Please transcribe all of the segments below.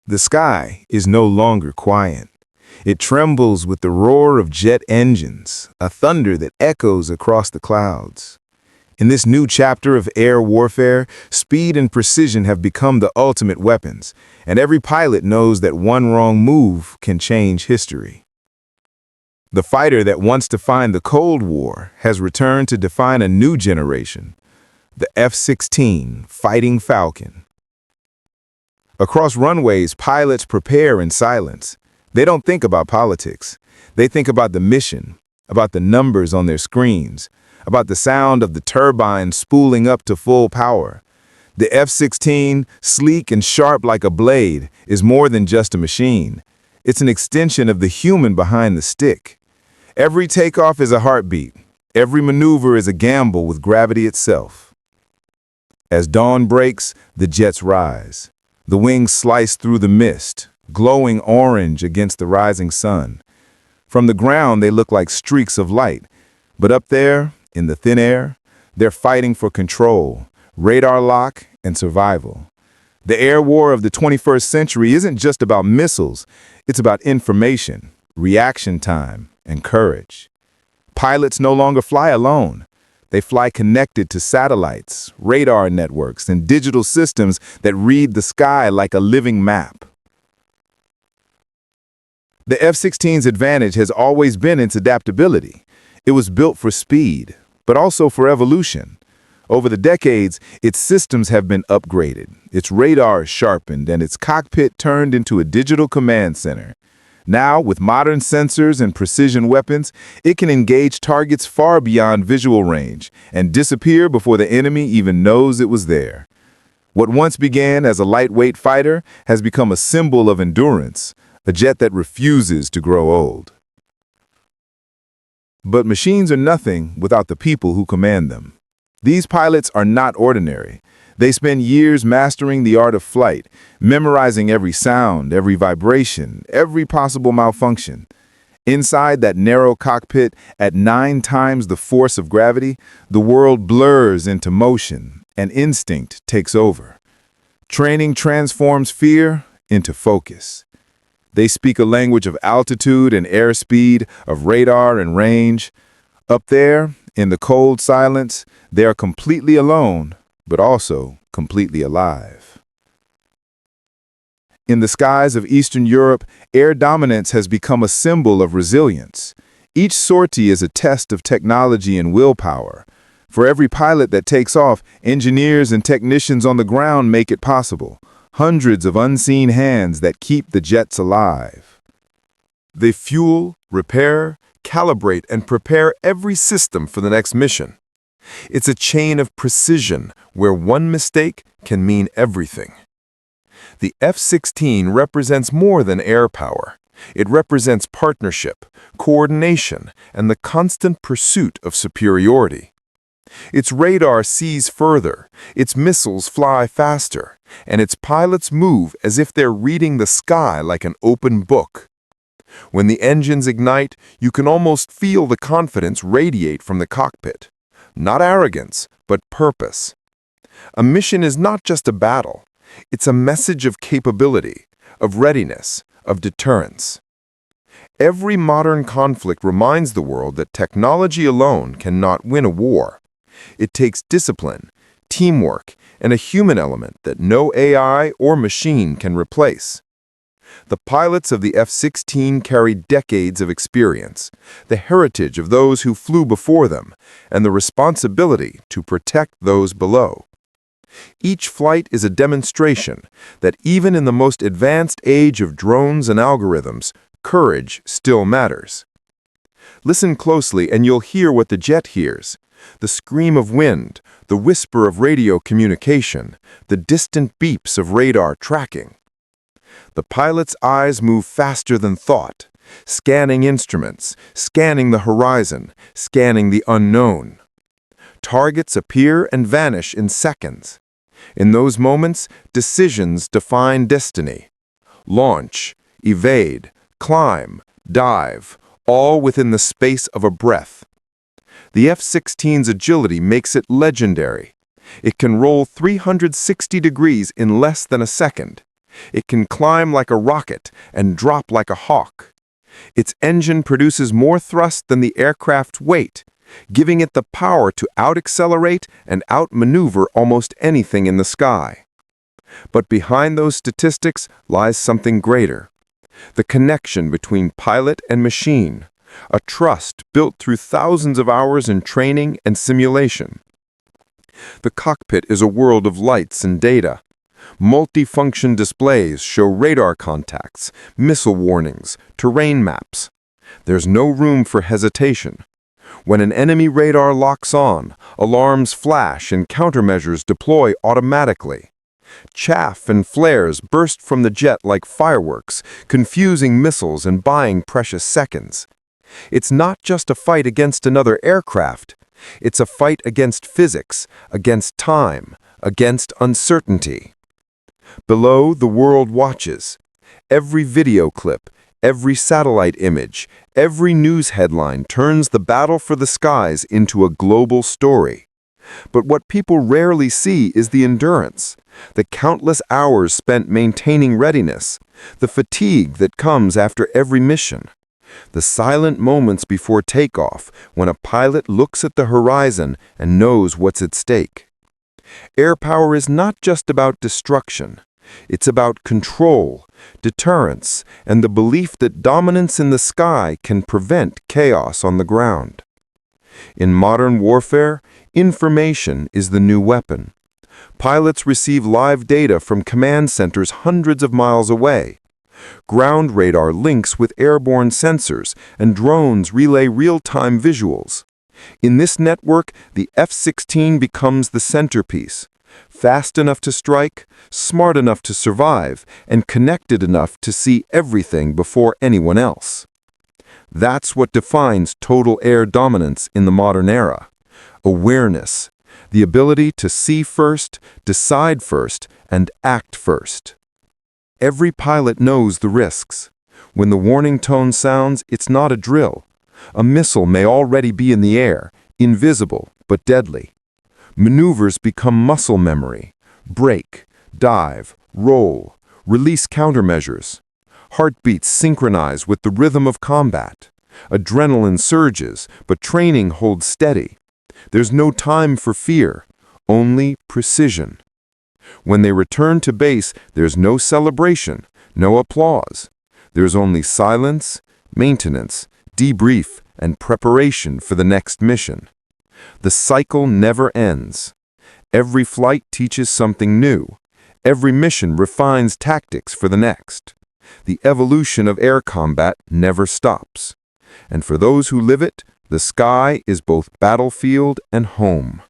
The sky is no longer quiet. It trembles with the roar of jet engines, a thunder that echoes across the clouds. In this new chapter of air warfare, speed and precision have become the ultimate weapons, and every pilot knows that one wrong move can change history. The fighter that once defined the Cold War has returned to define a new generation, the F-16 Fighting Falcon. Across runways, pilots prepare in silence. They don't think about politics. They think about the mission, about the numbers on their screens, about the sound of the turbines spooling up to full power. The F-16, sleek and sharp like a blade, is more than just a machine. It's an extension of the human behind the stick. Every takeoff is a heartbeat. Every maneuver is a gamble with gravity itself. As dawn breaks, the jets rise. The wings slice through the mist, glowing orange against the rising sun. From the ground, they look like streaks of light. But up there, in the thin air, they're fighting for control, radar lock, and survival. The air war of the 21st century isn't just about missiles. It's about information, reaction time, and courage. Pilots no longer fly alone. They fly connected to satellites, radar networks, and digital systems that read the sky like a living map. The F-16's advantage has always been its adaptability. It was built for speed, but also for evolution. Over the decades, its systems have been upgraded, its radar sharpened, and its cockpit turned into a digital command center. Now, with modern sensors and precision weapons, it can engage targets far beyond visual range and disappear before the enemy even knows it was there. What once began as a lightweight fighter has become a symbol of endurance, a jet that refuses to grow old. But machines are nothing without the people who command them. These pilots are not ordinary. They spend years mastering the art of flight, memorizing every sound, every vibration, every possible malfunction. Inside that narrow cockpit, at 9 times the force of gravity, the world blurs into motion, and instinct takes over. Training transforms fear into focus. They speak a language of altitude and airspeed, of radar and range. Up there, in the cold silence, they are completely alone, but also completely alive. In the skies of Eastern Europe, air dominance has become a symbol of resilience. Each sortie is a test of technology and willpower. For every pilot that takes off, engineers and technicians on the ground make it possible. Hundreds of unseen hands that keep the jets alive. They fuel, repair, calibrate, and prepare every system for the next mission. It's a chain of precision where one mistake can mean everything. The F-16 represents more than air power. It represents partnership, coordination, and the constant pursuit of superiority. Its radar sees further, its missiles fly faster, and its pilots move as if they're reading the sky like an open book. When the engines ignite, you can almost feel the confidence radiate from the cockpit. Not arrogance, but purpose. A mission is not just a battle. It's a message of capability, of readiness, of deterrence. Every modern conflict reminds the world that technology alone cannot win a war. It takes discipline, teamwork, and a human element that no AI or machine can replace. The pilots of the F-16 carry decades of experience, the heritage of those who flew before them, and the responsibility to protect those below. Each flight is a demonstration that even in the most advanced age of drones and algorithms, courage still matters. Listen closely and you'll hear what the jet hears: the scream of wind, the whisper of radio communication, the distant beeps of radar tracking. The pilot's eyes move faster than thought, scanning instruments, scanning the horizon, scanning the unknown. Targets appear and vanish in seconds. In those moments, decisions define destiny. Launch, evade, climb, dive, all within the space of a breath. The F-16's agility makes it legendary. It can roll 360 degrees in less than a second. It can climb like a rocket and drop like a hawk. Its engine produces more thrust than the aircraft's weight, giving it the power to out-accelerate and outmaneuver almost anything in the sky. But behind those statistics lies something greater: the connection between pilot and machine, a trust built through thousands of hours in training and simulation. The cockpit is a world of lights and data. Multifunction displays show radar contacts, missile warnings, terrain maps. There's no room for hesitation. When an enemy radar locks on, alarms flash and countermeasures deploy automatically. Chaff and flares burst from the jet like fireworks, confusing missiles and buying precious seconds. It's not just a fight against another aircraft. It's a fight against physics, against time, against uncertainty. Below, the world watches. Every video clip, every satellite image, every news headline turns the battle for the skies into a global story. But what people rarely see is the endurance, the countless hours spent maintaining readiness, the fatigue that comes after every mission, the silent moments before takeoff when a pilot looks at the horizon and knows what's at stake. Air power is not just about destruction. It's about control, deterrence, and the belief that dominance in the sky can prevent chaos on the ground. In modern warfare, information is the new weapon. Pilots receive live data from command centers hundreds of miles away. Ground radar links with airborne sensors, and drones relay real-time visuals. In this network, the F-16 becomes the centerpiece. Fast enough to strike, smart enough to survive, and connected enough to see everything before anyone else. That's what defines total air dominance in the modern era. Awareness, the ability to see first, decide first, and act first. Every pilot knows the risks. When the warning tone sounds, it's not a drill. A missile may already be in the air, invisible but deadly. Maneuvers become muscle memory. Brake, dive, roll, release countermeasures. Heartbeats synchronize with the rhythm of combat. Adrenaline surges, but training holds steady. There's no time for fear, only precision. When they return to base, there's no celebration, no applause. There's only silence, maintenance, debrief, and preparation for the next mission. The cycle never ends. Every flight teaches something new. Every mission refines tactics for the next. The evolution of air combat never stops. And for those who live it, the sky is both battlefield and home.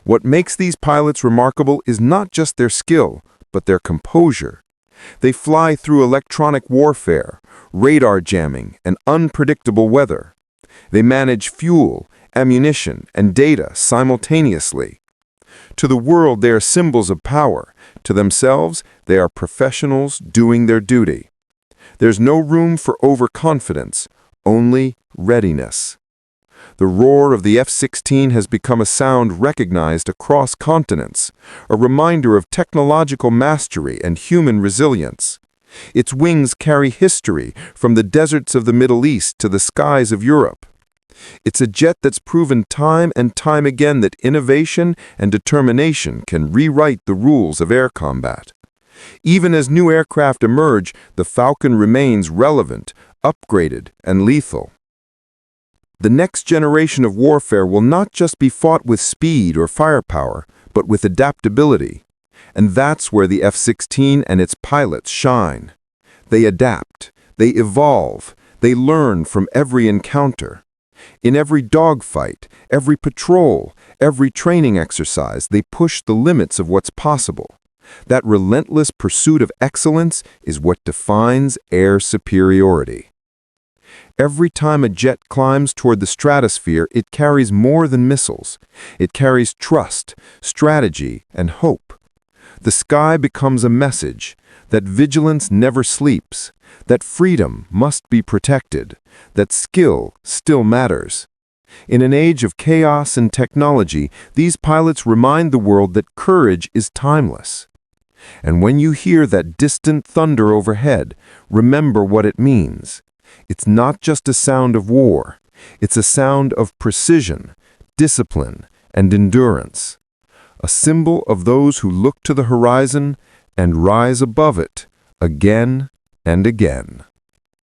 What makes these pilots remarkable is not just their skill, but their composure. They fly through electronic warfare, radar jamming, and unpredictable weather. They manage fuel, ammunition, and data simultaneously. To the world, they are symbols of power. To themselves, they are professionals doing their duty. There's no room for overconfidence, only readiness. The roar of the F-16 has become a sound recognized across continents, a reminder of technological mastery and human resilience. Its wings carry history from the deserts of the Middle East to the skies of Europe. It's a jet that's proven time and time again that innovation and determination can rewrite the rules of air combat. Even as new aircraft emerge, the Falcon remains relevant, upgraded, and lethal. The next generation of warfare will not just be fought with speed or firepower, but with adaptability. And that's where the F-16 and its pilots shine. They adapt, they evolve, they learn from every encounter. In every dogfight, every patrol, every training exercise, they push the limits of what's possible. That relentless pursuit of excellence is what defines air superiority. Every time a jet climbs toward the stratosphere, it carries more than missiles. It carries trust, strategy, and hope. The sky becomes a message that vigilance never sleeps, that freedom must be protected, that skill still matters. In an age of chaos and technology, these pilots remind the world that courage is timeless. And when you hear that distant thunder overhead, remember what it means. It's not just a sound of war. It's a sound of precision, discipline, and endurance. A symbol of those who look to the horizon and rise above it again and again.